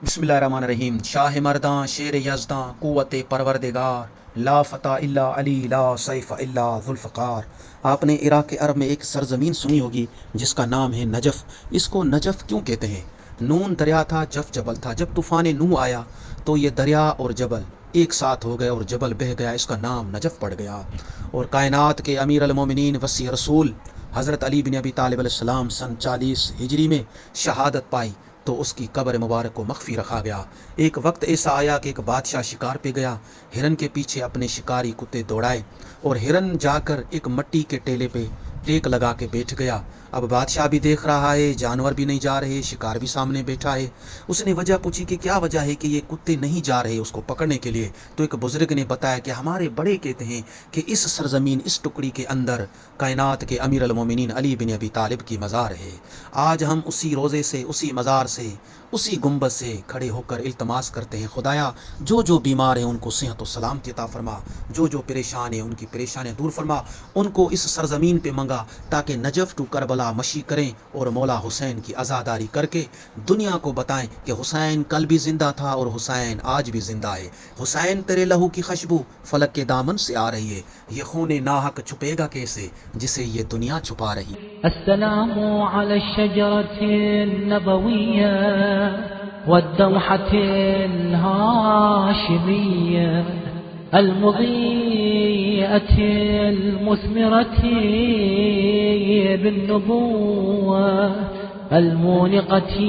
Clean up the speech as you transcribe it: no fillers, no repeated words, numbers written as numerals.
بسم اللہ الرحمن الرحیم۔ شاہ مرداں شیر یزداں قوت پروردگار، لا فتح الا علی لا سیف الا ذوالفقار۔ آپ نے عراق عرب میں ایک سرزمین سنی ہوگی جس کا نام ہے نجف۔ اس کو نجف کیوں کہتے ہیں؟ نون دریا تھا، جف جبل تھا۔ جب طوفان نوح آیا تو یہ دریا اور جبل ایک ساتھ ہو گئے اور جبل بہہ گیا، اس کا نام نجف پڑ گیا۔ اور کائنات کے امیر المومنین وسیع رسول حضرت علی بن ابی طالب علیہ السلام سن 40 ہجری میں شہادت پائی تو اس کی قبر مبارک کو مخفی رکھا گیا۔ ایک وقت ایسا آیا کہ ایک بادشاہ شکار پہ گیا، ہرن کے پیچھے اپنے شکاری کتے دوڑائے اور ہرن جا کر ایک مٹی کے ٹیلے پہ ٹیک لگا کے بیٹھ گیا۔ اب بادشاہ بھی دیکھ رہا ہے، جانور بھی نہیں جا رہے، شکار بھی سامنے بیٹھا ہے۔ اس نے وجہ پوچھی کہ کیا وجہ ہے کہ یہ کتے نہیں جا رہے اس کو پکڑنے کے لیے، تو ایک بزرگ نے بتایا کہ ہمارے بڑے کہتے ہیں کہ اس سرزمین، اس ٹکڑی کے اندر کائنات کے امیر المومنین علی بن ابی طالب کی مزار ہے۔ آج ہم اسی روزے سے، اسی مزار سے، اسی گنبد سے کھڑے ہو کر التماس کرتے ہیں، خدایا جو بیمار ہیں ان کو صحت و سلامتی عطا فرما، جو پریشان ہیں ان کی پریشانیاں دور فرما، ان کو اس سرزمین پہ منگا تاکہ نجف ٹو کربلا مشی کریں اور مولا حسین کی عزاداری کر کے دنیا کو بتائیں کہ حسین کل بھی زندہ تھا اور حسین آج بھی زندہ ہے۔ حسین تیرے لہو کی خوشبو فلک کے دامن سے آ رہی ہے، یہ خون ناحق چھپے گا کیسے جسے یہ دنیا چھپا رہی ہے۔ السلام على الشجرة النبوية والدوحة الهاشمية المضيئة المثمرة بالنبوة المونقة